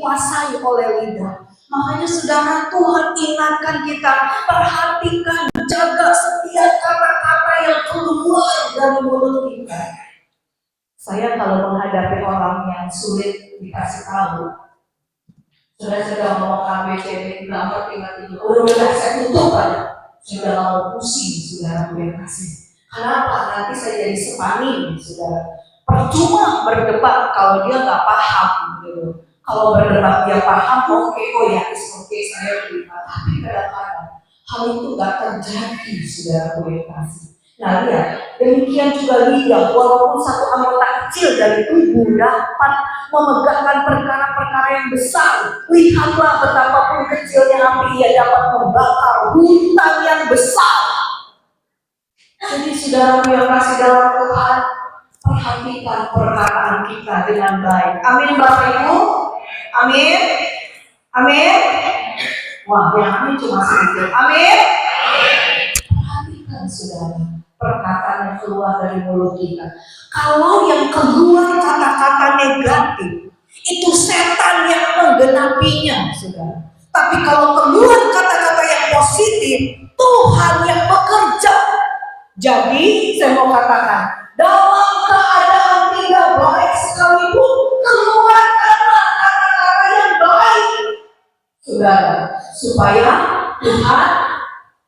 dikuasai oleh lidah. Makanya saudara, Tuhan ingatkan kita, perhatikan, jaga setiap kata-kata yang keluar dari mulut kita. Saya kalau menghadapi orang yang sulit dikasih tahu, saudara sedang ngomong ABCD, nggak ngerti, udah saya tutup aja. Sudah mau pusing, saudara boleh kasih. Kenapa? Nanti saya jadi sepani, saudara. Percuma berdebat kalau dia nggak paham, gitu. Kalau berdebat dia paham, oke, oh ya, oke, saya terima. Tapi kadang-kadang hal itu nggak terjadi, saudara boleh kasih. Nah lihat, demikian juga lidah, walaupun satu anggota kecil dari tubuh dapat memegahkan perkara-perkara yang besar. Lihatlah betapapun kecilnya api, ia dapat membakar hutan yang besar. Jadi saudara yang kasih dalam Tuhan, perhatikan perkataan kita dengan baik. Amin Bapak Ibu. Amin. Amin. Wah, yang amin cuma sedikit. Amin. Perhatikan saudara, perkataan yang keluar dari mulut kita. Kalau yang keluar kata-kata negatif, itu setan yang menggenapinya, saudara. Tapi kalau keluar kata-kata yang positif, Tuhan yang bekerja. Jadi saya mau katakan, dalam keadaan tidak baik sekalipun, keluarkanlah kata-kata yang baik, saudara, supaya Tuhan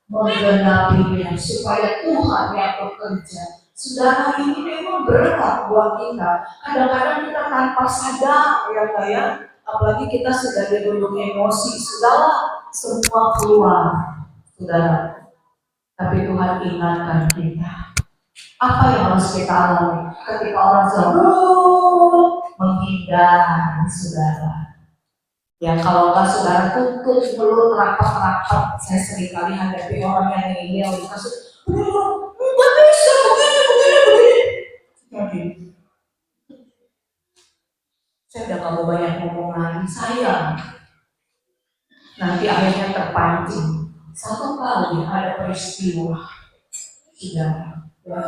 menggenapinya, supaya Tuhan yang bekerja. Saudara, ini memang berat buat kita. Kadang-kadang kita tanpa sadar, ya, apalagi kita sudah dirundung emosi, saudara, semua keluar, saudara. Tapi Tuhan ingatkan kita, apa yang harus kita alami ketika orang selalu menghindar, saudara. Ya kalau nggak saudara tutup mulut rapat-rapat. Saya seringkali hadapi orang yang ngeyel dikasih, nggak bisa begini. Saya udah nggak mau banyak ngomong lagi, sayang. Nanti akhirnya terpancing. Satu kali ada peristiwa, saudara, ya,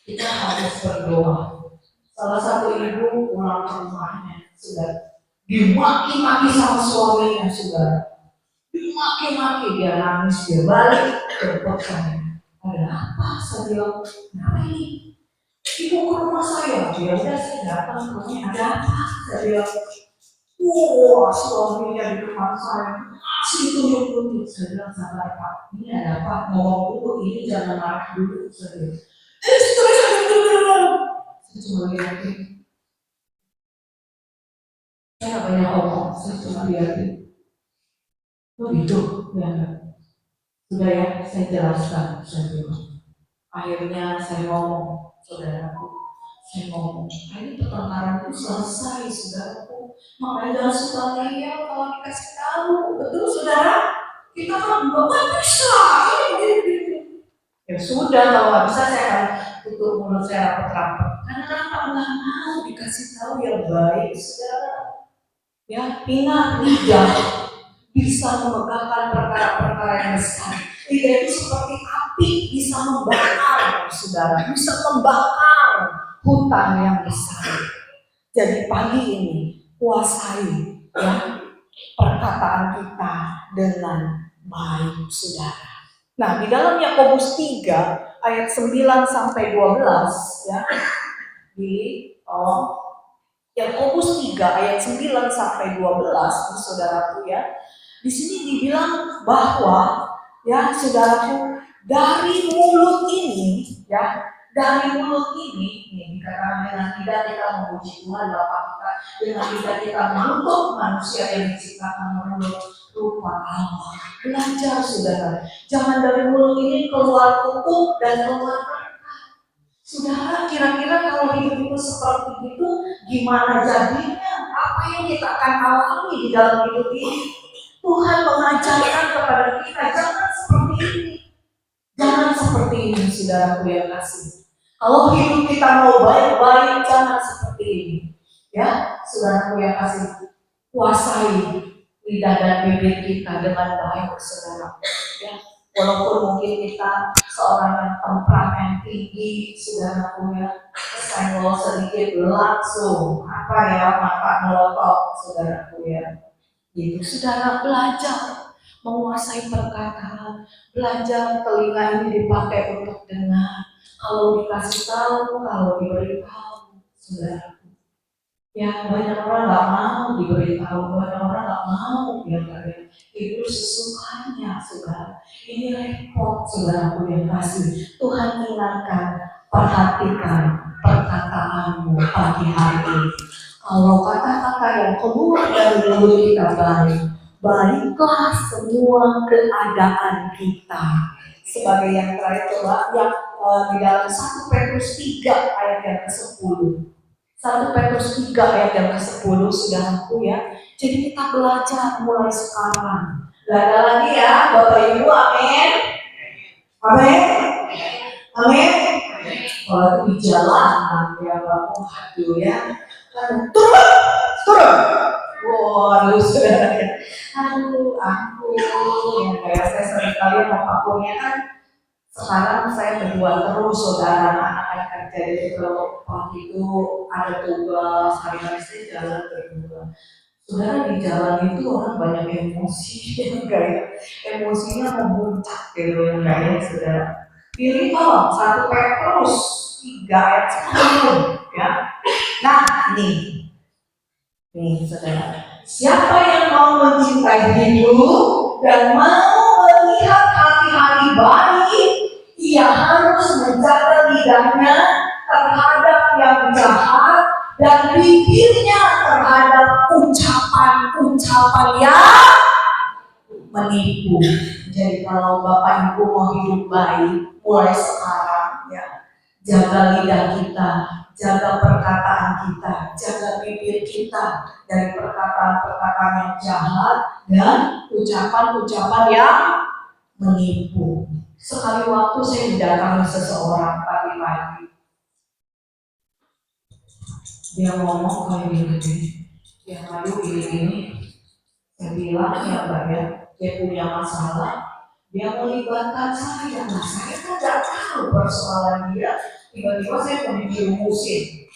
kita harus berdoa. Salah satu ibu pulang ke rumahnya, saudara, dimaki-maki sama suaminya, saudara. Dimaki-maki, dia nangis, dia balik jemput saya. Ada apa? Saya bilang, kenapa ini? Ibu ke rumah saya. Dia udah saya datang ke rumahnya, ada apa? Saya bilang, wah, suaminya di depan saya. Tunjuk-tunjuk, saya bilang, sabar Pak, ini ada apa? Ngomong dulu, ini jangan marah dulu. Saya bilang, saya cuma lihatin. Saya nggak banyak ngomong, saya cuma lihatin. Begitu, ya. Sudah ya, saya jelaskan, saya bilang. Akhirnya saya ngomong, saudaraku, saya ngomong, ini pertengkaran itu selesai, saudaraku. Makanya jangan suka ngeyel kalau dikasih tahu, betul saudara? Kita kan nggak bisa, ini. Ya sudah, kalau nggak bisa saya akan tutup mulut saya rapat-rapat. Karena nggak mau dikasih tahu yang baik, saudara. Ya, ingat lidah bisa memegahkan perkara-perkara yang besar. Lidah itu seperti api, bisa membakar, saudara, bisa membakar hutan yang besar. Jadi pagi ini kuasai ya perkataan kita dengan baik, saudara. Nah, di dalam Yakobus 3 ayat 9 sampai 12 ya. Di Yakobus 3 ayat 9 sampai 12, saudaraku ya. Di sini dibilang bahwa ya saudaraku, dari mulut ini ya, dari mulut ini dikatakan dengan lidah kita memuji Tuhan Bapa kita, dengan lidah kita mengutuk manusia yang diciptakan menurut rupa Allah. Belajar saudara, jangan dari mulut ini keluar kutuk dan keluar berkah. Saudara, kira-kira kalau hidup itu seperti itu, gimana jadinya? Apa yang kita akan alami di dalam hidup ini? Tuhan mengajarkan kepada kita, jangan seperti ini. Jangan seperti ini, saudaraku yang kasih. Kalau hidup kita mau baik-baik, jangan seperti ini. Ya, saudaraku yang kasih, kuasai lidah dan bibir kita dengan baik, saudara. Ya, Walaupun mungkin kita seorang yang temperamen tinggi, sudah punya kesenggol sedikit langsung mata melotot, saudara ya. Gitu, saudara belajar menguasai perkataan, belajar telinga ini dipakai untuk dengar. Kalau dikasih tahu, kalau diberitahu, saudara. Ya banyak orang nggak mau diberitahu, banyak orang nggak mau biarkan itu sesukanya, saudara. Ini repot, saudaraku yang kasih. Tuhan ingatkan, perhatikan perkataanmu pagi hari ini. Kalau kata-kata yang keluar dari mulut kita baik, baiklah semua keadaan kita. Sebagai yang terakhir coba yang di dalam 1 Petrus 3 ayat yang ke-10. 1 Petrus 3 ayat yang ke-10, saudaraku ya. Jadi kita belajar mulai sekarang. Gak ada lagi ya, Bapak Ibu, amin. Amin. Amin. Kalau di jalan ya Bapak, aduh ya. Turun. Waduh, saudara ya. Aduh, aku yang kayak saya sering kali apapun ya kan. Sekarang saya berdua terus, saudara, anak-anak kerja. Jadi kalau pagi itu ada tugas, hari-hari saya jalan berdua. Saudara, di jalan itu orang banyak emosi, kayak emosinya memuncak gitu, kayak saudara. Pilih tolong 1 Petrus 3 ayat 10 ya. Nah, nih saudara. Siapa yang mau mencintai hidup dan mau melihat hari-hari baik, ia harus menjaga lidahnya terhadap yang jahat dan bibirnya terhadap ucapan-ucapan yang menipu. Jadi kalau Bapak Ibu mau hidup baik, mulai sekarang ya, jaga lidah kita, jaga perkataan kita, jaga bibir kita dari perkataan-perkataan yang jahat dan ucapan-ucapan yang menipu. Sekali waktu saya didatangi seseorang pagi-pagi. Dia ngomong kayak gini, dia ngadu gini. Saya bilang ya Mbak ya, dia punya masalah, dia melibatkan saya. Nah, saya kan nggak tahu persoalan dia. Tiba-tiba saya mau dirumusin.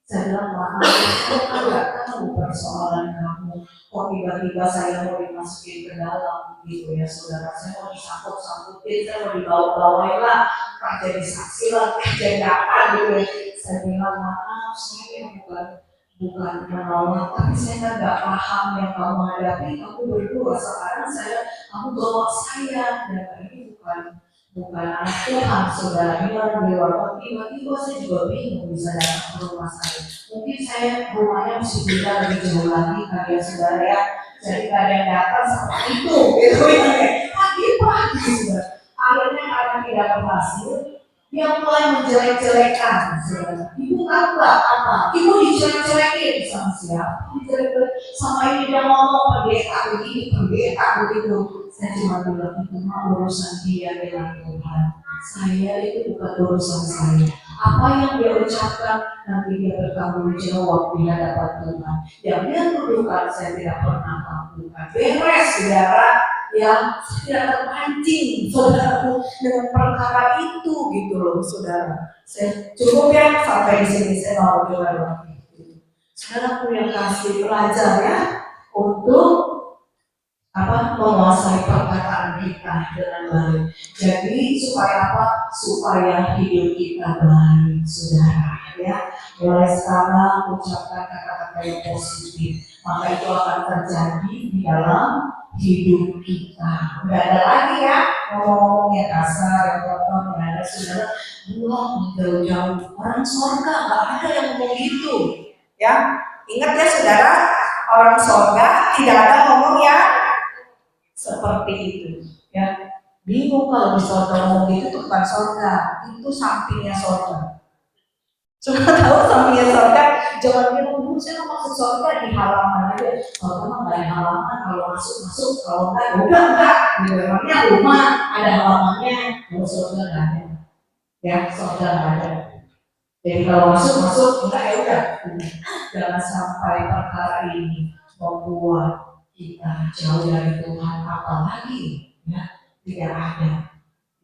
Saya bilang, maaf, saya kan nggak tahu persoalan kamu. Kok tiba-tiba saya mau dimasukin ke dalam gitu ya saudara. Saya mau disangkut-sangkutin, saya mau dibawa-bawain lah, jadi saksi lah, jadi apa gitu. Saya bilang, maaf, saya bukan menolak, tapi saya kan nggak paham yang kamu hadapi. Kamu berdua sekarang kamu bawa saya, dan ini bukan anak Tuhan, saudara. Ini orang di luar kota. Tiba-tiba saya juga bingung bisa datang ke rumah saya. Mungkin saya rumahnya mesti pindah lebih jauh lagi kali ya saudara ya. Jadi nggak ada yang datang seperti itu, gitu ya. Pagi-pagi saudara. Akhirnya karena tidak berhasil, dia mulai menjelek-jelekan, saudara. Ibu tahu nggak apa? Ibu dijelek-jelekin sama siapa? Dijelek-jelekin sama ini, dia ngomong pendeta begini, pendeta begitu. Saya cuma bilang itu mah urusan dia dengan Tuhan. Saya itu bukan urusan saya. Apa yang dia ucapkan nanti dia bertanggung jawab di hadapan Tuhan. Yang dia tuduhkan saya tidak pernah lakukan. Beres, saudara. Yang tidak terpancing, saudaraku, dengan perkara itu gitu loh, saudara. Saya cukup ya sampai di sini, saya mau dengar lagi. Saudaraku yang kasih belajar ya untuk menguasai perkataan kita dengan baik. Jadi supaya supaya hidup kita baik, saudara ya. Mulai sekarang ucapkan kata-kata yang positif, maka itu akan terjadi di dalam hidup kita. Nggak ada lagi ya ngomong yang kasar, yang kotor, nggak ada, saudara. Buang jauh-jauh. Orang surga nggak ada yang ngomong gitu ya. Ingat ya saudara, orang surga tidak ada ngomong yang seperti itu ya. Bingung kalau di surga ngomong gitu, itu bukan surga, itu sampingnya surga. Sudah tahu sampingnya surga, jangan bilang dulu saya mau masuk surga di halaman aja. Kalau memang nggak ada halaman, kalau masuk, kalau enggak. Memangnya rumah ada halamannya, kalau surga nggak ada. Ya, surga nggak ada. Jadi kalau masuk enggak ya udah. Jangan sampai perkara ini membuat kita jauh dari Tuhan, apalagi ya tidak ada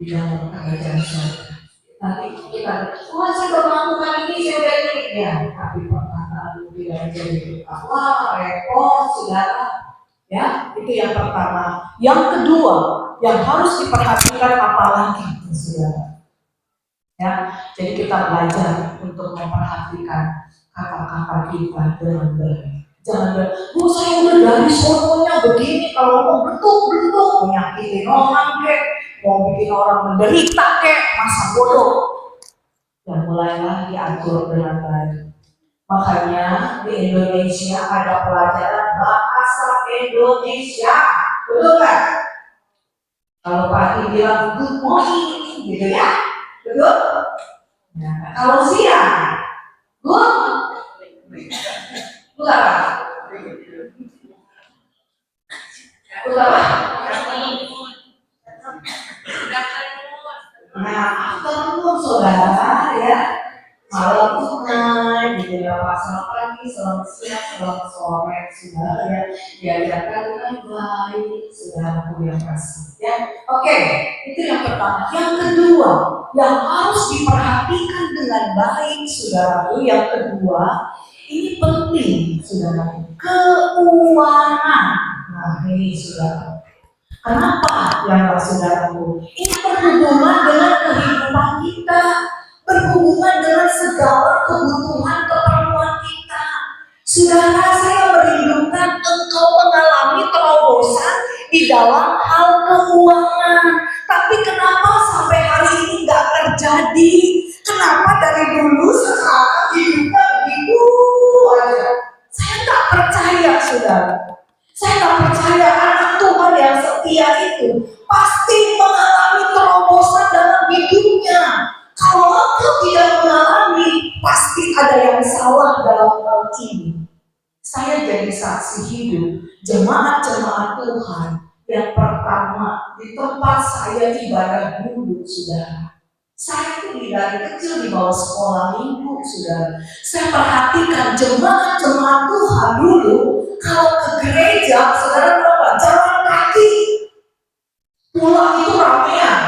di dalam kerajaan surga. Nanti kita, wah saya udah melakukan ini, saya udah ini, ya. Tapi perkataan tidak jadi wah repot, saudara. Ya, itu yang pertama. Yang kedua, yang harus diperhatikan apalagi, saudara. Ya, jadi kita belajar untuk memperhatikan kata-kata kita dengan baik. Jangan saya udah dari sononya begini, kalau mau bentuk menyakitin orang kek, mau bikin orang menderita kek, masa bodoh. Dan mulailah diatur dengan baik. Makanya di Indonesia ada pelajaran bahasa Indonesia, betul kan? Kalau pagi bilang good morning, gitu ya, betul? Nah, kalau siang, good apa? Nah, afternoon saudara ya, malam tonight, gitu ya, selamat pagi, selamat siang, selamat sore, saudara ya, diajarkan dengan baik, saudaraku yang kasih ya. Oke, itu yang pertama. Yang kedua, yang harus diperhatikan dengan baik, saudaraku, yang kedua, ini penting, saudaraku, keuangan. Nah, ini saudara. Kenapa ya saudaraku? Ini berhubungan dengan kehidupan kita, berhubungan dengan segala kebutuhan keperluan kita. Saudara, saya merindukan engkau mengalami terobosan di dalam hal keuangan. Tapi kenapa sampai hari ini nggak terjadi? Kenapa dari dulu sekarang hidupnya begitu aja? Saya tak percaya, saudara. Saya tak percaya anak Tuhan yang setia itu pasti mengalami terobosan dalam hidupnya. Kalau engkau tidak mengalami, pasti ada yang salah dalam hal ini. Saya jadi saksi hidup jemaat-jemaat Tuhan yang pertama di tempat saya ibadah dulu, saudara. Saya itu dari kecil di bawah sekolah minggu, saudara. Saya perhatikan jemaat-jemaat Tuhan dulu, kalau ke gereja, saudara tahu nggak? Jalan kaki. Pulang itu ramean.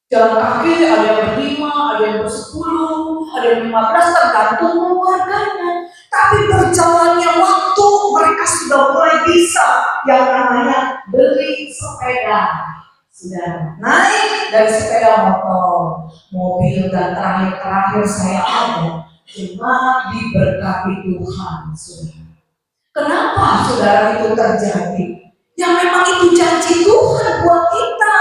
Jalan kaki ada yang berlima, ada yang bersepuluh, ada yang 15, tergantung keluarganya. Tapi berjalannya waktu, mereka sudah mulai bisa yang namanya beli sepeda. Sudah naik dari sepeda motor, mobil, dan terakhir saya ada jemaat diberkati Tuhan, saudara. Kenapa saudara itu terjadi? Ya memang itu janji Tuhan buat kita.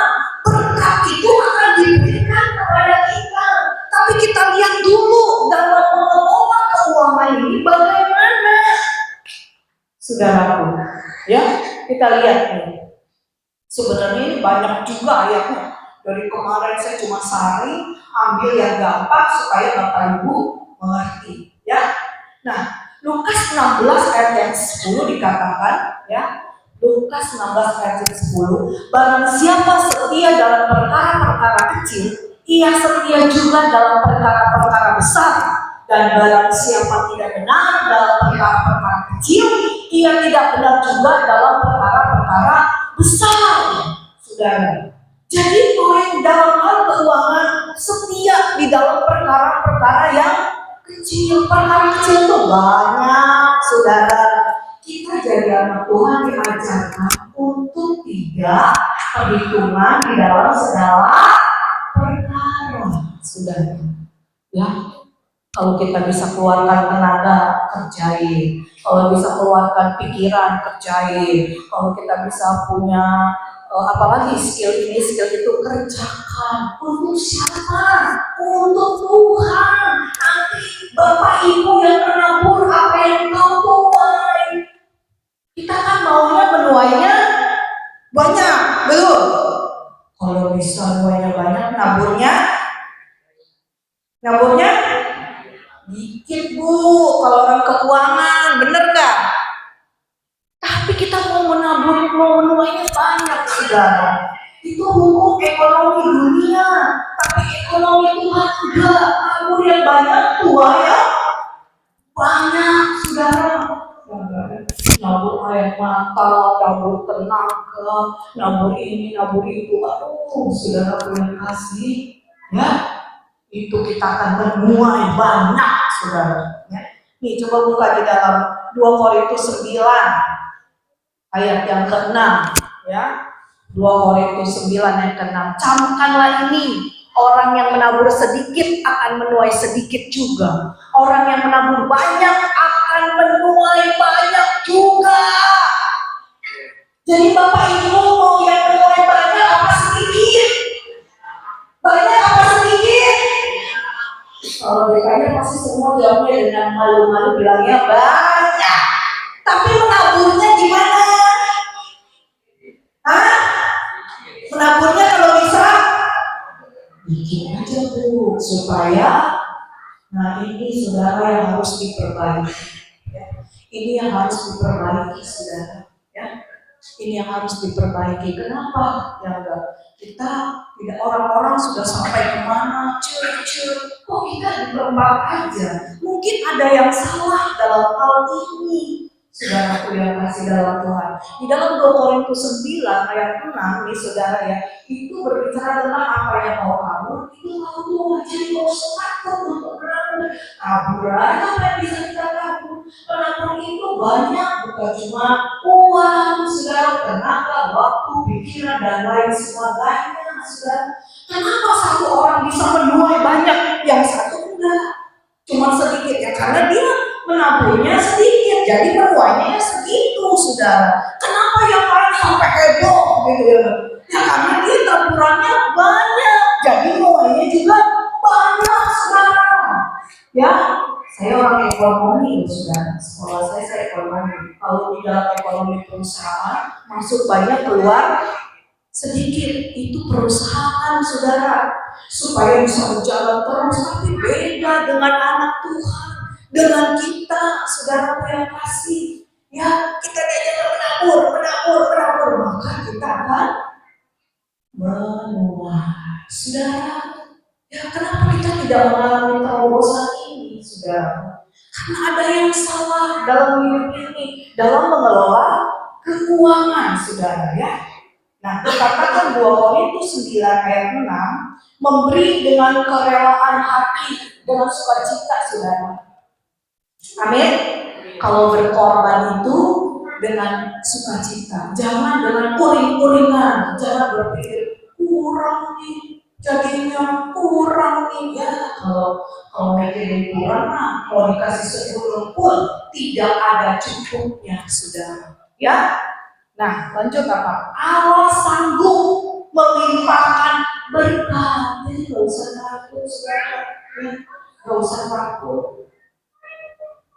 Berkat itu akan diberikan kepada kita. Tapi kita lihat dulu dalam mengelola keuangan ini bagaimana, saudaraku. Ya, kita lihat nih. Sebenarnya ini banyak juga ayatnya. Dari kemarin saya cuma saring, ambil yang gampang supaya Bapak Ibu mengerti. Ya. Nah, Lukas 16 ayat yang 10 dikatakan, ya. Lukas 16 ayat yang 10, barang siapa setia dalam perkara-perkara kecil, ia setia juga dalam perkara-perkara besar. Dan barang siapa tidak benar dalam perkara-perkara kecil, ia tidak benar juga dalam perkara-perkara besar, saudara. Jadi orang dalam hal keuangan setia di dalam perkara-perkara yang kecil. Perkara kecil itu banyak, saudara. Kita jadi anak Tuhan diajarkan untuk tidak perhitungan di dalam segala perkara, saudara. Ya, kalau kita bisa keluarkan tenaga, kerjain. Kalau bisa keluarkan pikiran, kerjain. Kalau kita bisa punya apalagi skill ini, skill itu, kerjakan. Untuk siapa? Untuk Tuhan. Nanti Bapak Ibu yang menabur apa yang kau tuai. Kita kan maunya menuainya banyak, belum? Kalau bisa menuainya banyak, naburnya dikit, Bu. Kalau orang keuangan, bener gak? Tapi kita mau menabur, mau menuainya banyak, saudara. Itu hukum ekonomi dunia. Tapi ekonomi Tuhan enggak. Nabur yang banyak, tuai ya banyak, saudara. Nabur air mata, nabur tenaga, nabur ini, nabur itu. Aduh, saudara yang kasih, ya, itu kita akan menuai banyak, saudara. Ya. Nih, coba buka di dalam 2 Korintus 9 ayat yang ke-6, ya. 2 Korintus 9 ayat ke-6. Camkanlah ini, orang yang menabur sedikit akan menuai sedikit juga. Orang yang menabur banyak akan menuai banyak juga. Jadi Bapak Ibu mau yang menuai banyak apa sedikit? Banyak apa sedikit? Kalau mereka pasti semua jawabnya dengan malu-malu bilangnya banyak. Tapi menaburnya gimana? Hah? Menaburnya kalau bisa bikin aja Bu, supaya ini saudara yang harus diperbaiki, ya. Ini yang harus diperbaiki, saudara, ya. Ini yang harus diperbaiki. Kenapa? Ya enggak. Kita tidak, orang-orang sudah sampai kemana, kok kita di perempat aja. Mungkin ada yang salah dalam hal ini, saudaraku yang kasih dalam Tuhan. Di dalam 2 Korintus 9 ayat 6 nih saudara, ya, itu berbicara tentang apa yang mau kabur, itu kabur. Jadi mau takut untuk menabur. Kabur aja apa yang bisa kita kabur. Menabur itu banyak, bukan cuma uang, saudara, tenaga, waktu, pikiran, dan lain sebagainya, saudara. Kenapa satu orang bisa menuai banyak, yang satu enggak? Cuma sedikit, ya karena dia menaburnya sedikit, jadi menuainya segitu, saudara. Kenapa yang lain sampai heboh gitu ya? Ya karena dia taburannya banyak, jadi menuainya juga banyak, saudara. Ya, saya orang ekonomi, saudara. Sekolah saya ekonomi. Kalau di dalam ekonomi perusahaan masuk banyak, keluar sedikit, itu perusahaan, saudara, supaya bisa berjalan terus. Tapi beda dengan anak Tuhan, dengan kita, saudara yang kasih, ya, kita diajar menabur, maka kita akan menuai, saudara. Ya, kenapa kita tidak mengalami terobosan ini, saudara? Karena ada yang salah dalam hidup ini, dalam mengelola keuangan, saudara, ya. Nah, dikatakan 2 Korintus 9 ayat 6, memberi dengan kerelaan hati, dengan sukacita, saudara. Amin. Kalau berkorban itu dengan sukacita, jangan dengan uring-uringan, jangan berpikir kurang nih, jadinya kurang nih, ya. Kalau mikirin kurang, mau dikasih 10 pun tidak ada cukupnya, saudara, ya. Nah, lanjut apa? Allah sanggup melimpahkan berkat. Jadi gak usah takut, saudara. Gak usah takut.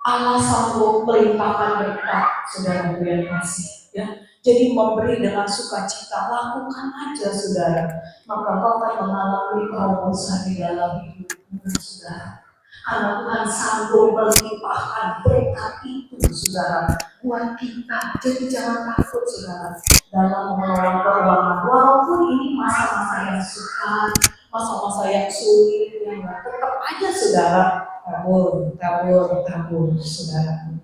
Allah sanggup melimpahkan berkat, saudara yang kasih. Ya. Jadi memberi dengan sukacita, lakukan aja, saudara. Maka kau akan mengalami terobosan di dalam hidupmu, saudara. Karena Tuhan sanggup melimpahkan berkat itu, saudara, buat kita. Jadi jangan takut, saudara, dalam mengelola keuangan. Walaupun ini masa-masa yang sukar, masa-masa yang sulit, yang tetap aja, saudara, tabur, saudara.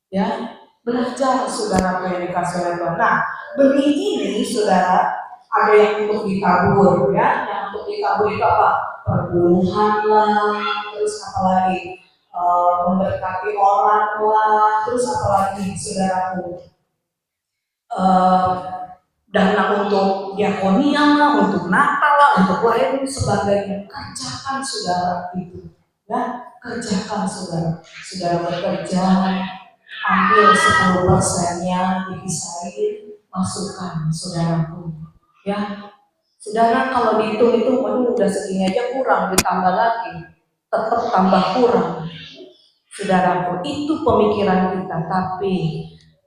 Ya, belajar, saudara, yang dikasih oleh Tuhan. Nah, benih ini, saudara, ada yang untuk ditabur, ya. Yang untuk ditabur itu apa? Perburuhan lah, terus apa lagi? Memberkati orang lah, terus apa lagi, saudaraku? Dana untuk diakonia lah, untuk Natal lah, untuk lain sebagainya. Kerjakan, saudara, itu, ya. Kerjakan, saudara. Saudara bekerja, ambil 10%-nya, dipisahin, masukkan, saudaraku, ya. Saudara, kalau dihitung-hitung, udah segini aja kurang, ditambah lagi, tetap tambah kurang, saudaraku. Itu pemikiran kita, tapi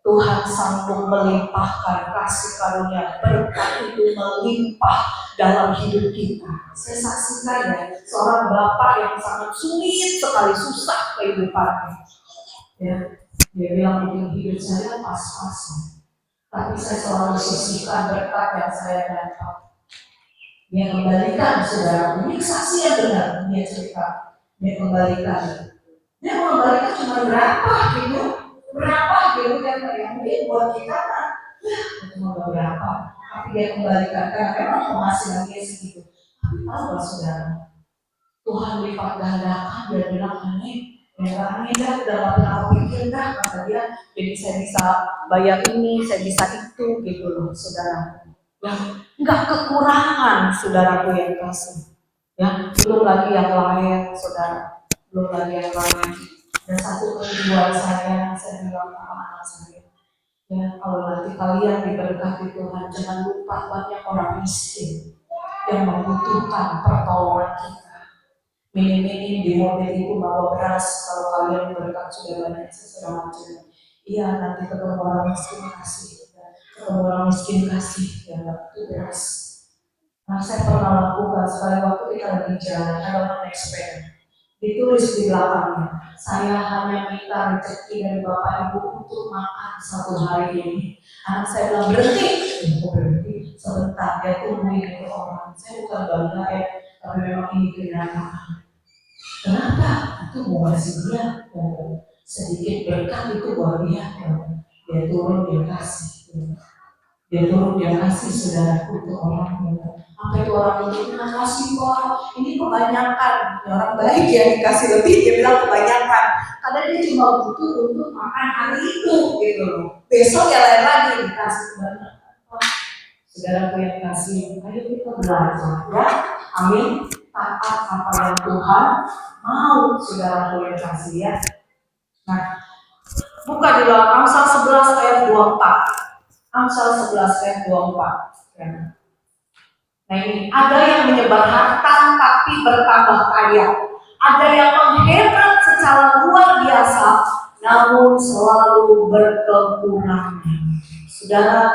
Tuhan sanggup melimpahkan kasih karunia, berkat itu melimpah dalam hidup kita. Saya saksikan, ya, seorang bapak yang sangat sulit sekali, susah kehidupannya, ya. Dia bilang begini, hidup saya pas-pasan, tapi saya selalu sisihkan berkat yang saya dapat. Dia kembalikan, saudara. Ini saksi yang benar. Dia cerita, dia kembalikan cuma berapa gitu, berapa gitu kan, yang mungkin buat kita kan cuma beberapa, tapi dia kembalikan karena memang penghasilan dia segitu. Tapi tahu saudara, Tuhan lipat gandakan, dia bilang aneh. Ya, aneh dah, udah gak pernah pikir dah, kata dia. Jadi saya bisa bayar ini, saya bisa itu, gitu loh, saudara. Yang nggak kekurangan, saudaraku yang kasih. Ya, belum lagi yang lain, saudara. Belum lagi yang lain. Dan satu kedua saya bilang sama anak saya. Ya, kalau nanti kalian diberkati Tuhan, jangan lupa banyak orang miskin yang membutuhkan pertolongan kita. Mini-mini di mobil itu bawa beras, kalau kalian berkat sudah banyak segala macam. Iya, nanti ketemu orang miskin kasih, ketemu orang miskin kasih, ya itu beras. Nah, saya pernah lakukan sekali waktu kita lagi jalan, ada orang naik sepeda, ditulis di belakangnya, saya hanya minta rezeki dari Bapak Ibu untuk makan satu hari ini. Anak saya bilang berhenti, sebentar, dia tungguin itu orang. Saya bukan bangga ya, tapi memang ini kenyataan. Kenapa? Itu mau kasih dia sedikit berkat itu buat dia. Dia turun dia kasih. Dia turun dia kasih saudaraku untuk orang. Apa itu orang itu kasih kok? Ini kebanyakan. Orang baik ya dikasih lebih, dia bilang kebanyakan. Karena dia cuma butuh untuk makan hari itu gitu. Besok ya lain lagi dikasih banyak. Saudaraku yang kasih, ayo kita belajar ya. Amin. Taat apa yang Tuhan mau, saudaraku yang kasih ya. Nah, buka di dalam Amsal 11 ayat 24. Amsal 11 ayat 24. Ya. Nah ini, ada yang menyebar harta tapi bertambah kaya. Ada yang menghemat secara luar biasa, namun selalu berkekurangan. Saudara,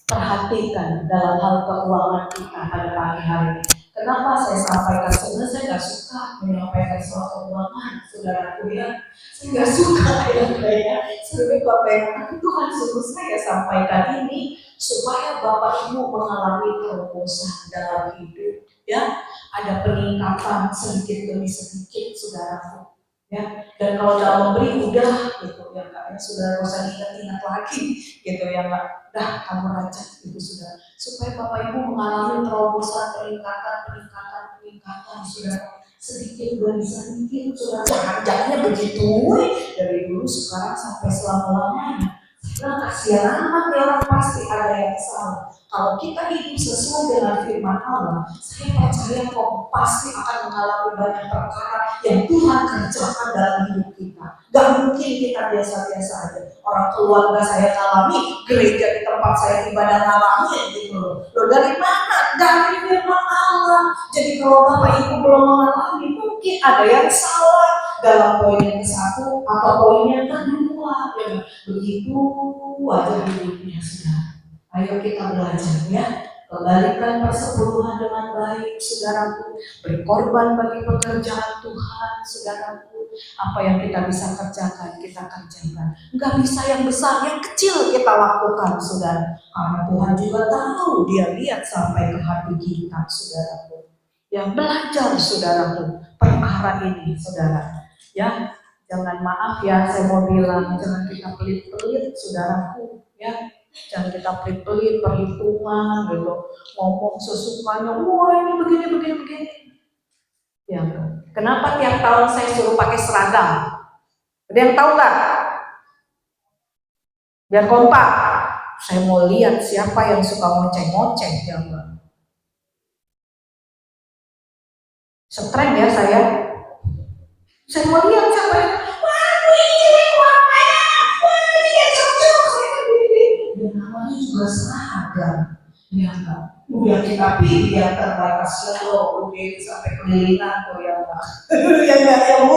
perhatikan dalam hal keuangan kita pada pagi hari ini. Kenapa saya sampaikan? Sebenarnya saya nggak suka menyampaikan soal keuangan, saudaraku ya. Saya nggak suka ya. Sebenarnya Bapak yang Tuhan suruh saya sampaikan ini supaya Bapak Ibu mengalami terobosan dalam hidup. Ya, ada peningkatan sedikit demi sedikit, saudaraku. Ya, dan kalau dalam memberi udah gitu ya kak, ya sudah gak usah ingat lagi gitu ya kak, dah kamu aja gitu sudah, supaya Bapak Ibu mengalami terobosan peningkatan sudah sedikit demi sedikit sudah, harganya begitu dari dulu sekarang sampai selama-lamanya. Nah, kasihan amat ya orang, pasti ada yang salah. Kalau kita hidup sesuai dengan firman Allah, saya percaya kok pasti akan mengalami banyak perkara yang Tuhan kerjakan dalam hidup kita. Gak mungkin kita biasa-biasa aja. Orang keluarga saya alami, gereja di tempat saya ibadah alami gitu loh. Loh dari mana? Dari firman Allah. Jadi kalau Bapak Ibu belum mengalami, mungkin ada yang salah dalam poin yang ke-1 atau poin yang kedua. Ya. Begitu aja hidupnya sudah. Ayo kita belajar ya. Kembalikan persepuluhan dengan baik, saudaraku. Berkorban bagi pekerjaan Tuhan, saudaraku. Apa yang kita bisa kerjakan, kita kerjakan. Enggak bisa yang besar, yang kecil kita lakukan, saudara. Karena Tuhan juga tahu, Dia lihat sampai ke hati kita, saudaraku. Yang belajar, saudaraku, perkara ini, saudara. Ya, jangan maaf ya, saya mau bilang, jangan kita pelit-pelit, saudaraku. Ya. Jangan kita pelit-pelit perhitungan gitu, ngomong sesukanya, wah ini begini. Ya, kenapa tiap tahun saya suruh pakai seragam? Ada yang tahu nggak? Biar kompak. Saya mau lihat siapa yang suka ngoceh-ngoceh, ya enggak? Streng ya saya. Saya mau lihat siapa yang, wah ini warnanya, wah ini yang cocok. Dan namanya juga seragam, ya enggak? Udah kita pilih yang terbatas loh, udah sampai kelilingan tuh ya enggak? Yang enggak yang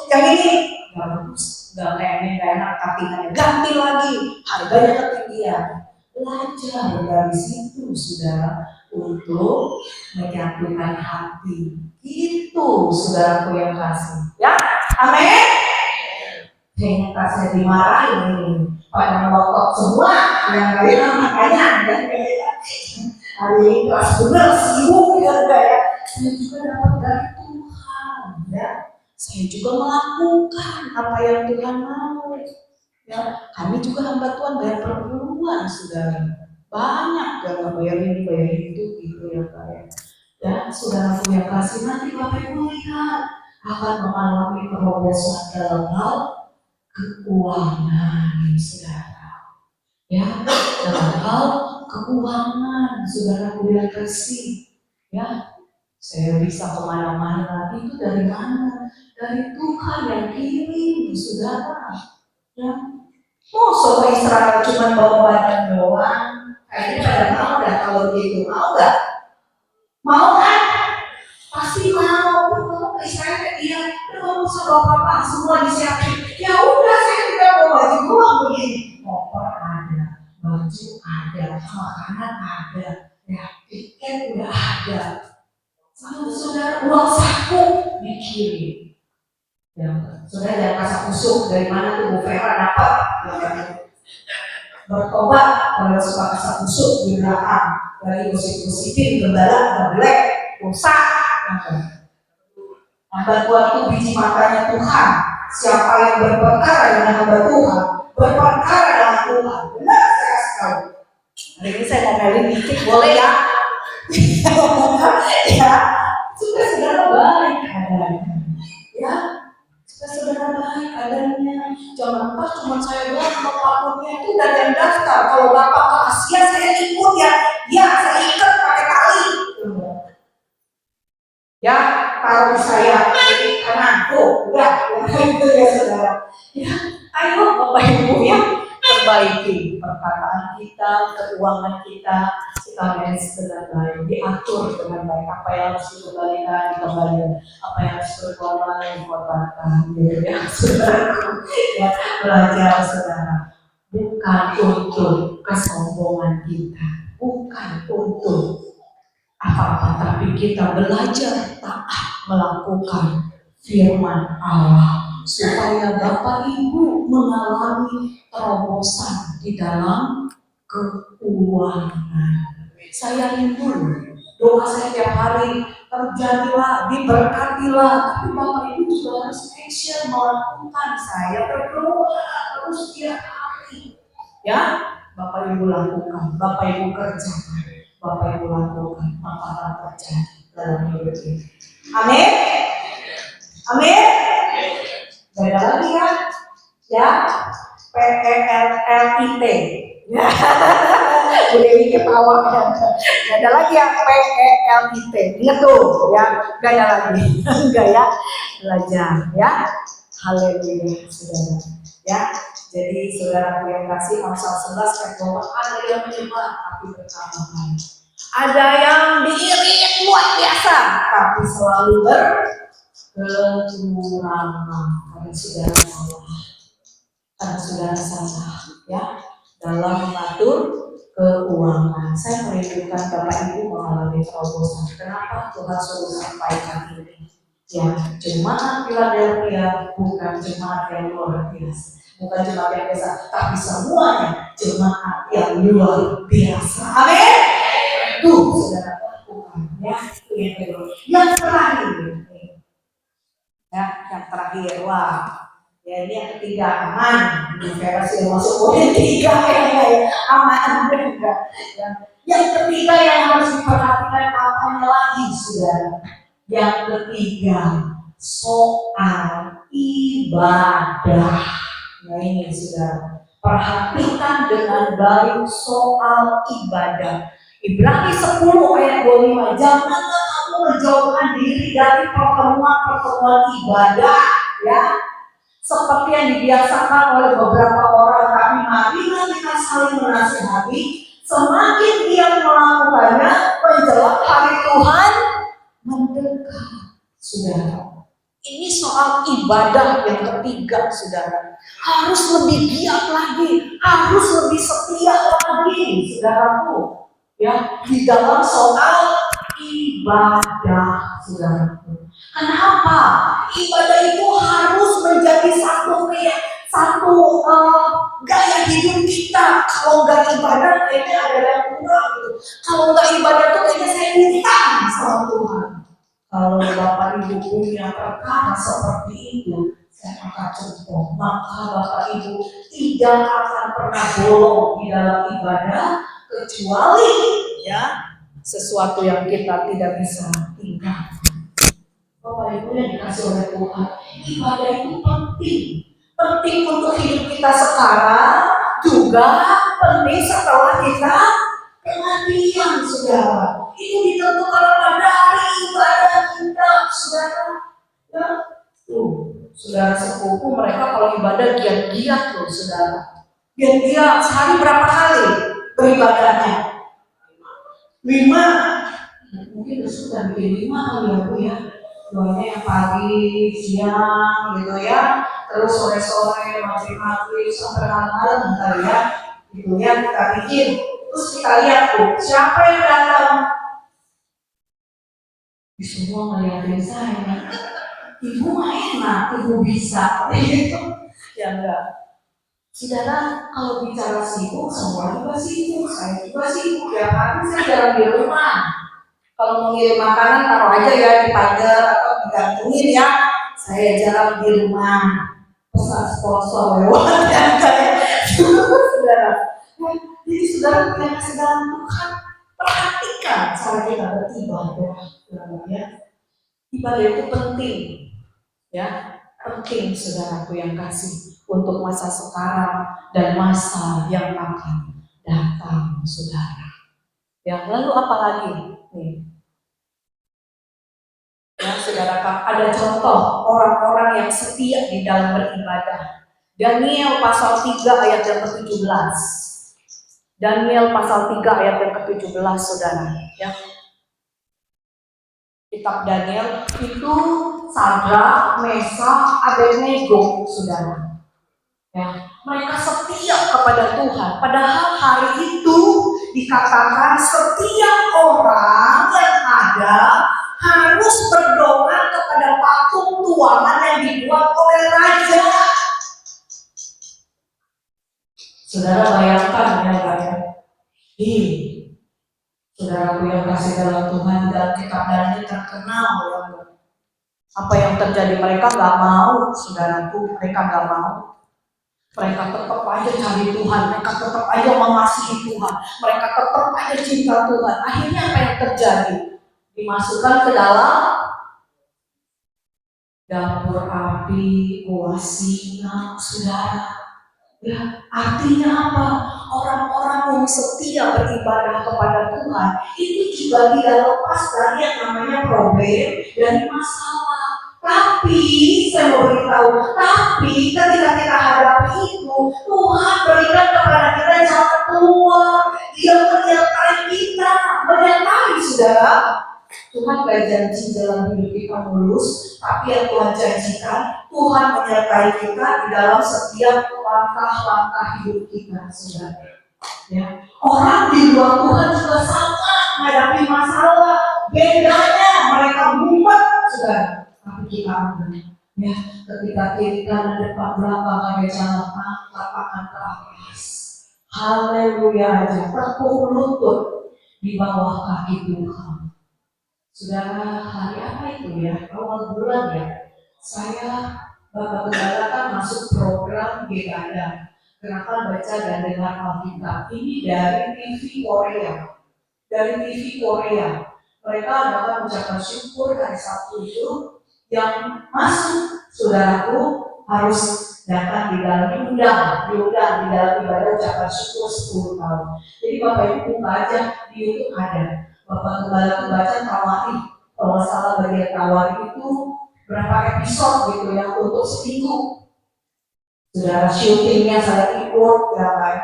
yang ini enggak bagus, enggak kayaknya enggak enak katingannya, ganti lagi, harganya ketinggian. Belajar dari situ sudah untuk menyatukan hati. Itu saudaraku yang kasih, ya, amin. Kayaknya tak saya dimarahin ini, pada melotot semua yang kalian makanya hari ini kelas benar sibuk ya saya juga dapat dari Tuhan ya, saya juga melakukan apa yang Tuhan mau Ya, kami juga hamba Tuhan bayar perpuluhan, saudara. Banyak gak bayar ini, bayar itu, gitu ya Pak ya. Ya, saudaraku yang kasih, nanti Bapak Ibu lihat akan mengalami terobosan dalam hal keuangan, saudara. Ya, dalam hal keuangan, saudaraku yang kasih. Ya, saya bisa kemana-mana, itu dari mana? Dari Tuhan yang kirim, saudara. Ya, mau sobat Israel cuma bawa badan doang, kayaknya pada mau dah kalau gitu, mau gak? Mau kan? Pasti mau. Kalau Israel kan dia, kalau sama bapak semua disiapin, ya udah saya tidak mau baju doang begini. Motor ada, baju ada, makanan ada, ya tiket udah ada. Sama saudara uang saku dikirim. Ya, saudara jangan kasih kusuk dari mana tuh Bu Vera dapat. Bertobat kalau suka kasih kusuk di belakang dari gosip-gosipin gembala, geblek, rusak. Hamba Tuhan itu biji matanya Tuhan. Siapa yang berperkara dengan hamba Tuhan, berperkara dengan Tuhan. Benar saya kasih tahu. Hari ini saya ngomelin dikit, boleh ya? Ya, sudah saudara baik adanya. Ya, saudara baik adanya. Jangan pas cuma saya doang sama pakunnya itu udah yang daftar. Kalau bapak ke Asia saya ikut ya. Ya, saya ikat pakai tali. Ya, taruh saya di kanan. Oh, udah, itu ya saudara. Ya, ayo Bapak Ibu ya, perbaiki perkataan kita, keuangan kita manage dengan baik, diatur dengan baik. Apa yang harus dikembalikan, dikembalikan. Apa yang harus berkorban, dikorbankan. Gitu ya, saudara. Ya, belajar saudara. Bukan untuk kesombongan kita, bukan untuk apa-apa, tapi kita belajar taat melakukan firman Allah supaya Bapak Ibu mengalami terobosan di dalam keuangan. Saya rindu doa saya tiap hari, terjadilah, diberkatilah, tapi Bapak Ibu juga harus action melakukan. Saya berdoa terus tiap hari, ya Bapak Ibu lakukan, Bapak Ibu kerjakan. Bapak Ibu lakukan, maka akan terjadi dalam hidup ini. Amin. Amin. Beda lagi ya. Ya. PELLIT. Ya. Boleh ketawa kan. Beda lagi ya PELIT. Ingat tuh ya. Gaya lagi. Gaya belajar ya. Haleluya, saudara. Ya. Jadi saudara yang kasih Amsal 11 ayat 2, ada yang menyembah tapi bertambah. Ada yang diirit luar biasa tapi selalu berkekurangan karena saudara salah. Karena saudara salah ya dalam mengatur keuangan. Saya merindukan Bapak Ibu mengalami terobosan. Kenapa Tuhan suruh sampaikan ini? Ya, jemaat Philadelphia bukan jemaat yang luar biasa. Bukan jemaat yang biasa, tapi semuanya jemaat yang luar biasa. Amin. Tuh, saudara lakukan ya. Yang terakhir, ya, yang terakhir, wah, ya ini yang ketiga aman. Di versi yang masuk poin ketiga ya, aman juga. Yang ketiga yang harus diperhatikan apanya lagi, saudara. Yang ketiga soal ibadah. Nah ini saudara, perhatikan dengan baik soal ibadah. Ibrani 10 ayat 25, janganlah kamu menjauhkan diri dari pertemuan-pertemuan ibadah, ya, seperti yang dibiasakan oleh beberapa orang. Tapi marilah kita saling menasihati, semakin giat melakukannya, menjelang hari Tuhan mendekat, saudara. Ini soal ibadah yang ketiga, saudara. Harus lebih giat lagi, harus lebih setia lagi, saudaraku. Ya, di dalam soal ibadah, saudaraku. Kenapa? Ibadah itu harus menjadi satu gaya hidup kita. Kalau nggak ibadah, kayaknya ada yang kurang gitu. Kalau nggak ibadah tuh kayaknya saya utang sama Tuhan. Kalau Bapak Ibu punya perkara seperti itu, saya akan contoh, maka Bapak Ibu tidak akan pernah bolong di dalam ibadah kecuali ya sesuatu yang kita tidak bisa tinggalkan. Bapak Ibu yang dikasih oleh Tuhan, ibadah itu penting untuk hidup kita sekarang, juga penting setelah kita kematian, saudara. Itu ditentukan dari ibadah kita, saudara. Ya, saudara sepupu mereka kalau ibadah giat-giat loh, saudara. Giat-giat sehari berapa kali beribadahnya? 5. Mungkin sudah bikin 5 kali ya Bu ya. Doanya yang pagi, siang gitu ya. Terus sore-sore, maghrib sampai malam-malam kali ya. Gitu ya kita bikin. Terus kita lihat tuh siapa yang datang. Semua ngeliatin saya. Ibu mah enak, ibu bisa. Gitu. Ya enggak. Saudara, kalau bicara sibuk, semua juga sibuk, saya juga sibuk. Ya hari saya jarang di rumah. Kalau mau ngirim makanan, taruh aja ya di pagar atau digantungin ya. Saya jarang di rumah. Pesan sponsor lewat ya, saudara. Jadi saudara punya kasih dalam Tuhan, perhatikan cara kita beribadah, ya. Ibadah itu penting, ya. Penting saudaraku yang kasih untuk masa sekarang dan masa yang akan datang, saudara. Ya, lalu apa lagi? Nih. Ya, saudara, ada contoh orang-orang yang setia di dalam beribadah. Daniel pasal 3 ayat yang ke-17. Daniel pasal 3 ayat yang ke-17, saudara. Ya. Kitab Daniel itu Sadrak, Mesak, Abednego, saudara. Ya, mereka setia kepada Tuhan. Padahal hari itu dikatakan setiap orang yang ada harus berdoa kepada patung tuangan yang dibuat oleh raja. Saudara bayangkan ya, saudaraku yang kasih dalam Tuhan, dan kitab Daniel terkenal ya. Apa yang terjadi, mereka nggak mau, saudaraku, mereka nggak mau. Mereka tetap aja cari Tuhan, mereka tetap aja mengasihi Tuhan, mereka tetap aja cinta Tuhan. Akhirnya apa yang terjadi? Dimasukkan ke dalam dapur api, singa, saudara. Ya, artinya apa? Orang-orang yang setia beribadah kepada Tuhan itu juga tidak lepas dari yang namanya problem dan masalah. Tapi saya mau beritahu, tapi ketika kita hadapi itu, Tuhan berikan kepada kita jalan keluar. Dia menyertai kita, menyertai, saudara. Tuhan gak janji dalam hidup kita mulus, tapi yang Tuhan janjikan, Tuhan menyertai kita di dalam setiap langkah-langkah hidup kita, saudara. Ya. Orang di luar Tuhan juga sama menghadapi masalah. Bedanya mereka mumet, saudara. Tapi kita enggak. Ya, ketika kiri kanan depan belakang ada jalan angkat ke atas. Haleluya aja, tekuk lutut di bawah kaki Tuhan. Saudara, hari apa itu ya? Awal bulan ya. Saya Bapak Gembala kan masuk program Geganda, Gerakan Baca dan Dengar Alkitab. Ini dari TV Korea. Dari TV Korea. Mereka adalah ucapan syukur hari Sabtu itu yang masuk, saudaraku, harus datang di dalam diundang di dalam ibadah ucapan syukur 10 tahun. Jadi Bapak Ibu buka aja di YouTube ada. Bapak Gembala membaca Tawari, kalau salah bagian Tawari itu berapa episode gitu ya untuk seminggu. Saudara, syutingnya saya ikut ya kan,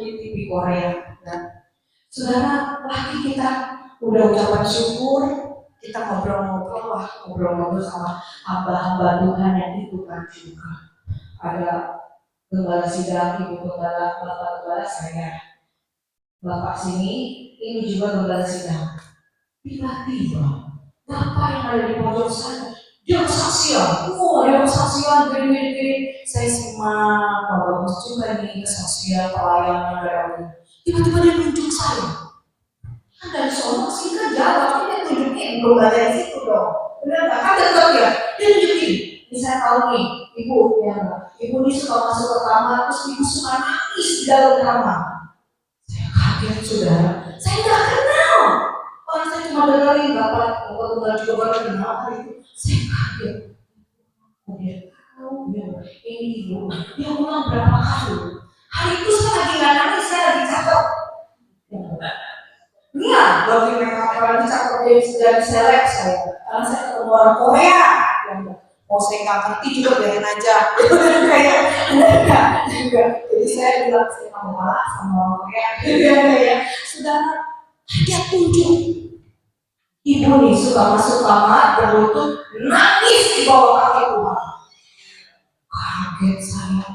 ini TV Korea. Dan saudara, lagi kita udah ucapan syukur, kita ngobrol-ngobrol sama hamba-hamba Tuhan yang ikutan juga. Ada Gembala Sidang, Ibu Gembala, Bapak Gembala saya, Bapak sini, ini juga Gembala Sidang. Tiba-tiba Bapak yang ada di pojok sana, dia kesaksian, dia kesaksian gini-gini. Saya simak, bagus juga nih kesaksian pelayanan dari. Tiba-tiba dia nunjuk saya. Kan dari sono sih kan jawab, dia tunjukin Gembala di situ dong. Benar nggak? Kan tetap ya, dia nunjukin. ini saya tahu nih, ibu ya, ibu ini suka masuk ke kamar, terus ibu suka nangis di dalam kamar. Saya kaget saudara, saya nggak kenal. Orang saya cuma dengerin bapak, bapak juga baru kenal hari itu. Saya kaget. Kemudian, ini ibu, dia ulang berapa kali? Hari itu saya lagi nggak nangis, saya lagi cakep. Iya, lagi make up, lagi cakep, dari seleb saya. Karena saya ketemu orang Korea. Mau saya nggak ngerti juga biarin aja. Kayak enggak juga. Jadi saya bilang saya mau kalah sama orang Korea. Ya, saudara, dia tunjuk. Ibu nih suka masuk kamar, berlutut, nangis di bawah kaki Tuhan. Kaget saya.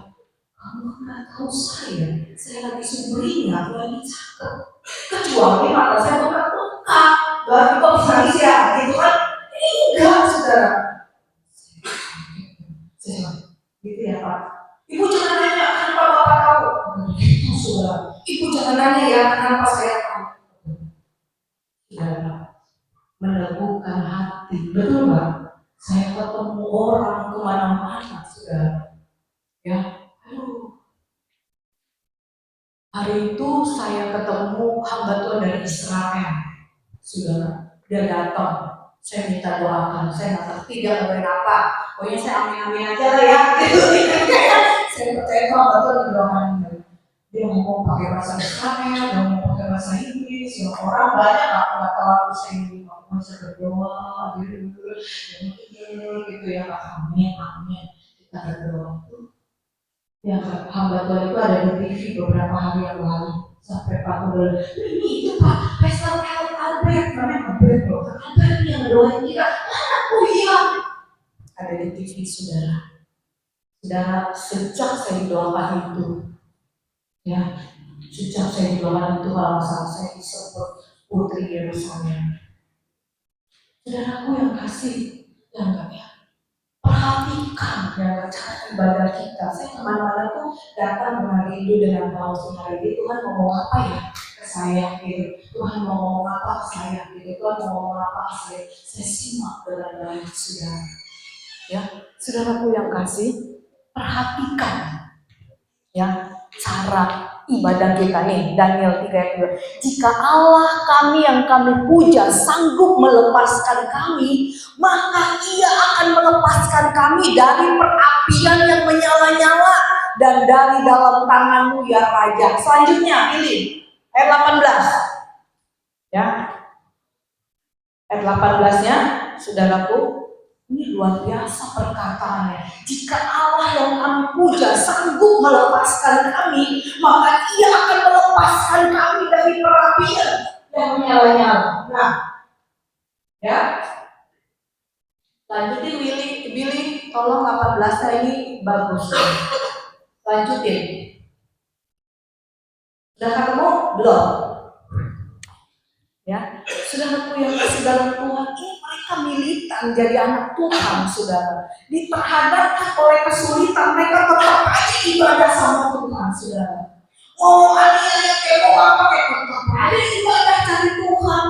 Kamu nggak tahu saya lagi sumringah, lagi cakep. Kecuali mata saya buka, baru kok bisa lihat, gitu kan? Enggak, saudara. Gitu ya Pak. Ibu jangan nanya kenapa Bapak tahu. Gitu saudara. Ibu jangan nanya ya kenapa saya tahu. Saudara, meneguhkan hati, betul nggak? Saya ketemu orang kemana-mana, saudara. Ya, aduh. Hari itu saya ketemu hamba Tuhan dari Israel, saudara. Dia datang, saya minta doakan, saya nggak ngerti dia ngomongin apa. Pokoknya saya amin-amin aja lah ya. Saya percaya Tuhan betul doakan dia ngomong pakai bahasa Israel, dia ngomong pakai bahasa Inggris. Yang orang banyak nggak tahu saya ini bisa berdoa, gitu ya. Amin, amin. Kita berdoa itu. Yang hamba Tuhan itu ada di TV beberapa hari yang lalu sampai Pak Tudel ini itu Pak Pastor Albert namanya Albert loh, Albert yang doain kita. Oh iya, ada di TV saudara. Saudara, sejak saya doakan itu, ya, sejak saya doakan itu kalau saya disebut Putri Yerusalem. Saudaraku yang kasih, yang enggak ya, perhatikan ya cara ibadah kita. Saya kemana-mana tuh datang dengan rindu dengan tahu hari ini Tuhan mau ngomong apa ya ke saya gitu. Tuhan mau ngomong apa ke saya gitu. Tuhan mau ngomong apa ke saya. Saya simak dengan baik saudara. Ya, saudaraku yang kasih, perhatikan ya cara ibadah kita nih. Daniel 3 ayat 2. Jika Allah kami yang kami puja sanggup melepaskan kami, maka Ia akan melepaskan kami dari perapian yang menyala-nyala dan dari dalam tanganmu ya Raja. Selanjutnya pilih ayat 18. Ya. Ayat 18-nya, saudaraku, ini luar biasa perkataannya. Jika Allah yang kami puja sanggup melepaskan kami, maka Ia akan melepaskan kami dari perapian yang menyala-nyala. Nah, ya. Lanjutin Billy, tolong 18-nya ini bagus. Lanjutin. Sudah ketemu? Belum? Ya, saudaraku yang kasih dalam Tuhan, ini mereka militan jadi anak Tuhan, saudara. Diperhadapkan oleh kesulitan, mereka tetap aja ibadah sama Tuhan, saudara. Mau aniaya kayak mau apa kayak tetap aja ibadah cari Tuhan.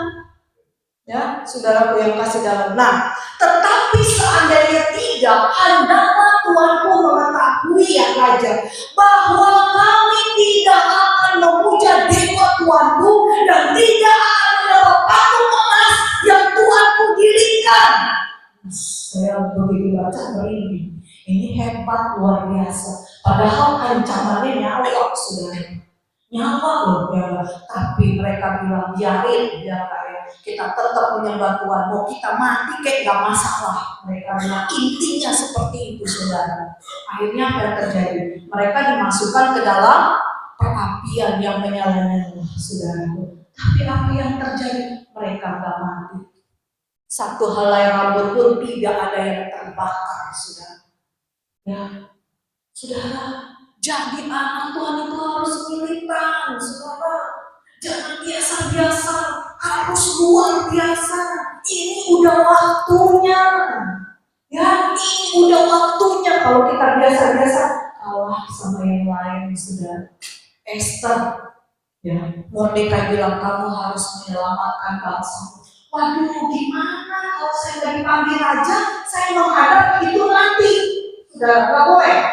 Ya, saudaraku yang kasih dalam. Nah, tetapi seandainya tidak, hendaklah Tuhanku mengetahui ya Raja, bahwa kami tidak akan memuja dewa Tuhanku dan tidak akan mendapat patung emas yang Tuhanku dirikan. Saya begitu baca merinding. Ini hebat luar biasa. Padahal ancamannya nyawa, saudara. Nyawa loh, ya. Tapi mereka bilang biarin, ya kayak kita tetap menyembah Tuhan. Mau kita mati kayak gak masalah. Mereka bilang intinya seperti itu, saudara. Akhirnya apa yang terjadi? Mereka dimasukkan ke dalam perapian yang menyala-nyala, saudara. Tapi apa yang terjadi? Mereka gak mati. Satu helai rambut pun tidak ada yang terbakar, saudara. Ya, saudara, jadi anak Tuhan itu harus militan, saudara. Jangan biasa-biasa, harus luar biasa. Ini udah waktunya. Ya, ini udah waktunya. Kalau kita biasa-biasa, kalah sama yang lain, saudara. Esther, ya, Mordekai bilang kamu harus menyelamatkan bangsa. Waduh, gimana kalau saya nggak dipanggil raja, saya menghadap itu nanti. Sudah nggak boleh.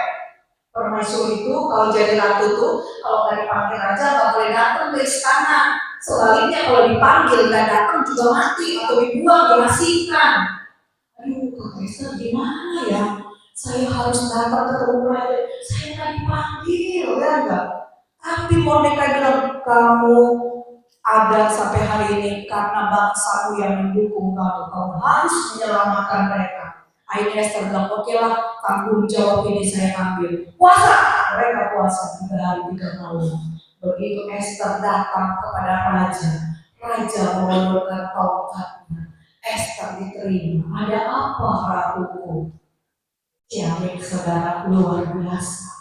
Permaisuri itu kalau jadi ratu tuh, kalau nggak dipanggil raja nggak boleh datang ke istana. Sebaliknya kalau dipanggil nggak datang juga mati atau dibuang, diasingkan. Aduh, Kak Esther gimana ya? Saya harus datang ketemu raja. Saya nggak dipanggil, ya enggak? Tapi Mordekai bilang, kamu ada sampai hari ini karena bangsamu yang mendukung kamu. Kamu harus menyelamatkan mereka. Akhirnya Esther bilang, oke lah, tanggung jawab ini saya ambil. Puasa, mereka puasa 3 hari 3 malam. Begitu Esther datang kepada raja, raja mengulurkan tongkatnya. Esther diterima. Ada apa ratuku? Ciamik saudara luar biasa.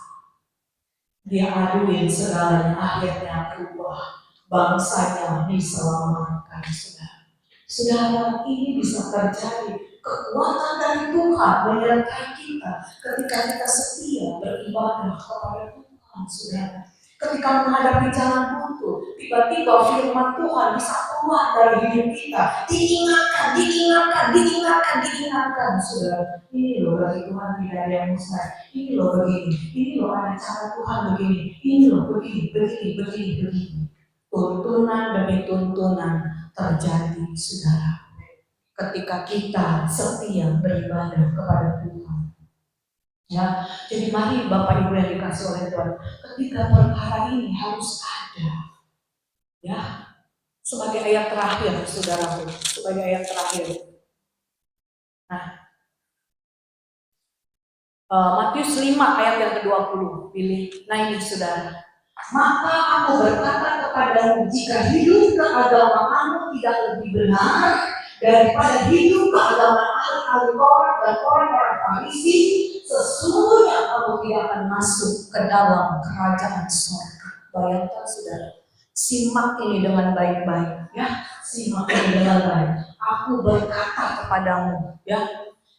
Dia aduin segalanya, akhirnya berubah. Bangsanya diselamatkan, saudara. Saudara, ini bisa terjadi. Kekuatan dari Tuhan menyertai kita ketika kita setia beribadah kepada Tuhan, saudara. Ketika menghadapi jalan buntu, tiba-tiba firman Tuhan bisa keluar dari hidup kita. Diingatkan, saudara. Ini loh bagi Tuhan tidak ada yang mustahil. Ini loh begini, ini loh ada cara Tuhan begini, ini loh begini. Tuntunan demi tuntunan terjadi, saudara. Ketika kita setia beribadah kepada Tuhan. Ya, jadi mari Bapak Ibu yang dikasih oleh Tuhan, ketika perkara ini harus ada, ya, sebagai ayat terakhir, saudaraku, sebagai ayat terakhir. Nah, Matius 5 ayat yang ke-20, pilih. Nah ini saudara. Maka aku berkata kepadamu, jika hidup keagamaanmu tidak lebih benar daripada hidup keagamaan ahli Taurat dan orang-orang Farisi, sesungguhnya kamu tidak akan masuk ke dalam kerajaan surga. Bayangkan saudara, simak ini dengan baik-baik, ya, simak ini dengan baik. Aku berkata kepadamu, ya,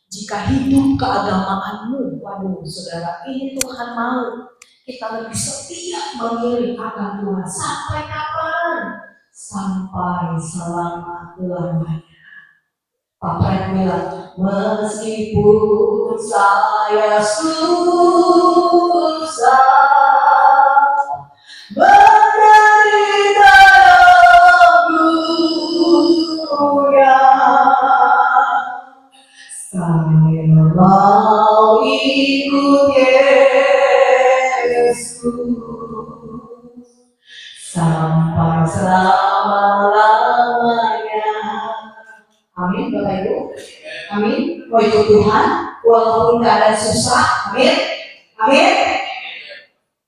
jika hidup keagamaanmu, waduh saudara, ini Tuhan mau kita lebih setia memilih akan Tuhan. Sampai kapan? Sampai selama-lamanya. Papa yang bilang, meskipun saya susah menderita dunia, saya mau ikut Yesus sampai selama-lamanya. Amin, Bapak Ibu. Amin. Mau ikut Tuhan walaupun keadaan susah. Amin. Amin.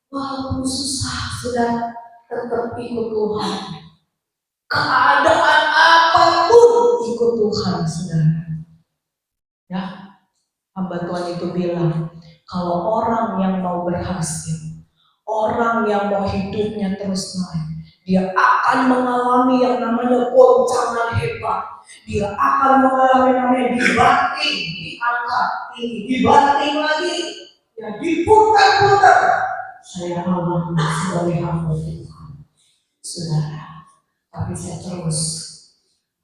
Walaupun susah, sudah tetap ikut Tuhan. Keadaan apapun ikut Tuhan, saudara. Ya, hamba Tuhan itu bilang, kalau orang yang mau berhasil, orang yang mau hidupnya terus naik, dia akan mengalami yang namanya goncangan hebat. Dia akan mengalami namanya dibanting, diangkat, dibanting lagi, ya diputar-putar. Saya alami sebagai hamba Tuhan, saudara. Tapi saya terus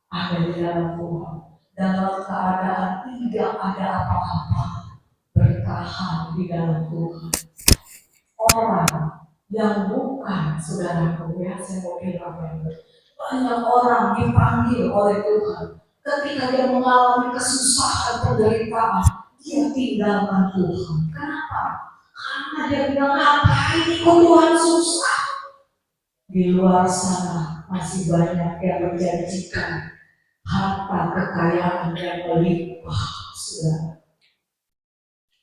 ada di dalam Tuhan, dalam keadaan tidak ada apa-apa, bertahan di dalam Tuhan. Orang yang bukan saudaraku, ya, saya mau bilang banyak orang dipanggil oleh Tuhan. Ketika dia mengalami kesusahan, penderitaan, dia tinggalkan Tuhan. Kenapa? Karena dia bilang, ngapain ikut Tuhan susah? Di luar sana masih banyak yang menjanjikan harta kekayaan yang melimpah, saudara.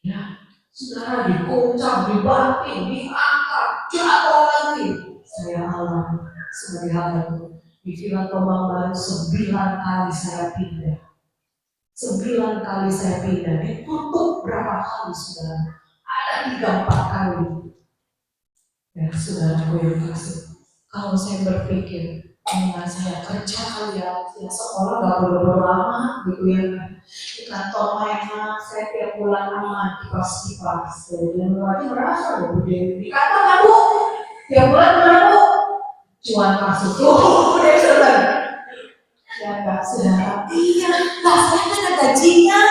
Ya, saudara dikocam, dibanting, diangkat, jatuh lagi. Saya alami sebagai hamba Tuhan. Di Villa Tomang baru 9 kali saya pindah. 9 kali saya pindah. Ditutup berapa kali, saudara? Ada 3-4 kali. Ya, saudaraku yang kasih. Kalau saya berpikir, dengan saya kerja kali ya sekolah gak perlu lama gitu ya. Di kantor enak, saya tiap bulan aman, kipas-kipas. Dan lagi merasa loh, di kantor gak bu? Tiap bulan berapa bu? Cuan masuk tuh, udah selesai. Ya enggak, saudara? Iya, lah saya kan ada gajinya.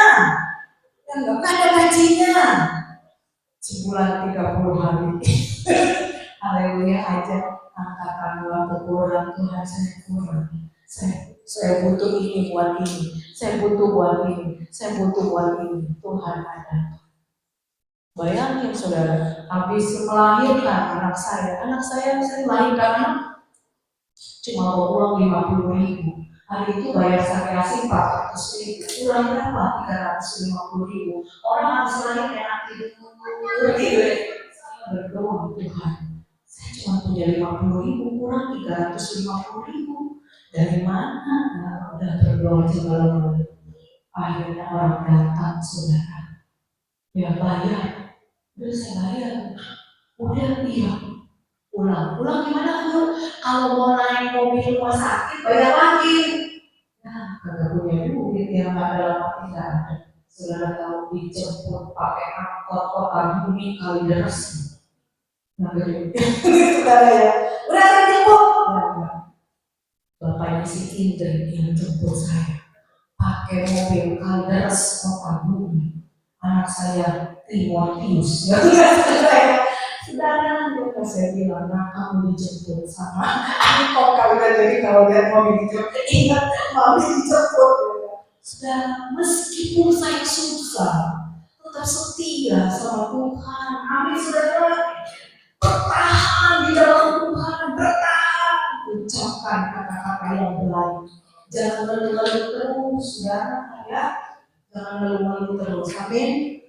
Ya enggak ada gajinya. Sebulan 30 hari. Haleluya aja. Angkatan waktu kurang, Tuhan saya kurang. Saya butuh ini buat ini. Saya butuh buat ini. Saya butuh buat ini. Tuhan ada. Bayangin saudara, habis melahirkan anak saya lahirkan cuma bawa uang 50.000. Hari itu bayar sanitasi 400.000. Kurang berapa? 350.000. Orang habis melahirkan enak tidur gitu. Saya berdoa, Tuhan, saya cuma punya 50.000, kurang 350.000. Dari mana? Nah, udah berdoa malam. Akhirnya orang datang, saudara. Ya bayar. Udah saya bayar. Udah iya. Pulang gimana Bu? Kalau mau naik mobil rumah sakit bayar lagi. Nah, kagak punya duit yang nggak ada lama tidak ada. Saudara tahu dijemput pakai angkot kota bumi kali deras. Nah, saudara ya, udah dijemput. Ya, bapaknya si Indri yang jemput saya pakai mobil kali deras kota bumi. Anak saya Timotius. Ya, saudara, dia saya bilang, nah kamu dijemput sama kok kalau udah jadi kalau lihat mobil itu ingat mami dijemput. Saudara, meskipun saya susah, tetap setia sama Tuhan. Amin, saudara. Bertahan di dalam Tuhan, bertahan. Ucapkan kata-kata yang baik. Jangan mengeluh terus, saudara, ya. Jangan mengeluh terus. Amin.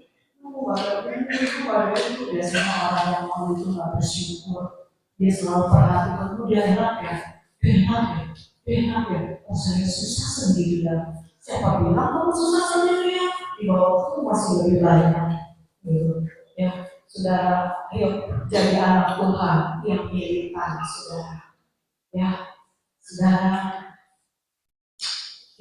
Itu biasanya orang yang mau itu nggak bersyukur. Dia selalu perhatikan, dia enak ya. Oh saya susah sendirian. Siapa bilang kamu susah sendirian? Di bawah kamu masih lebih banyak. Gitu. Ya, saudara, ayo jadi anak Tuhan yang militan, saudara. Ya, saudara.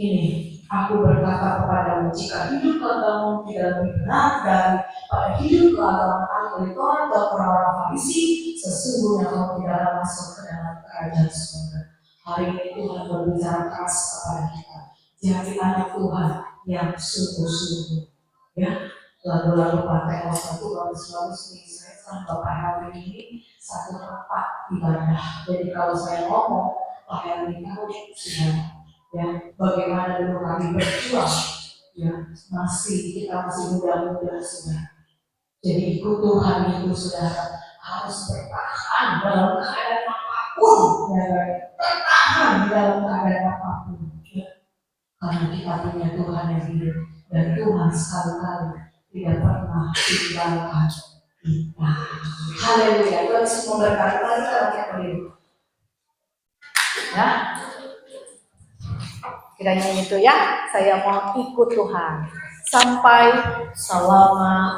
Ini aku berkata kepadamu, jika hidup kamu tidak lebih benar daripada hidup keagamaan Katolik atau orang-orang Farisi, sesungguhnya kamu tidak akan masuk ke dalam kerajaan surga. Hari ini Tuhan berbicara keras kepada kita. Jadi anak Tuhan yang sungguh-sungguh. Ya, lalu partai satu bagus-bagus nih. Saya kan Bapak hari ini satu tempat ibadah. Jadi kalau saya ngomong, Pak Herwin kamu sudah. Ya, bagaimana dulu kami berjuang, ya kita masih muda-muda sudah. Jadi ikut Tuhan itu saudara harus bertahan dalam keadaan apapun, ya, bertahan dalam keadaan apapun, ya. Karena kita punya Tuhan yang hidup dan Tuhan sekali-kali tidak pernah tinggalkan kita. Haleluya. Tuhan semua berkati lagi kalau kita hidup. Ya. Kiranya itu ya, saya mau ikut Tuhan sampai selama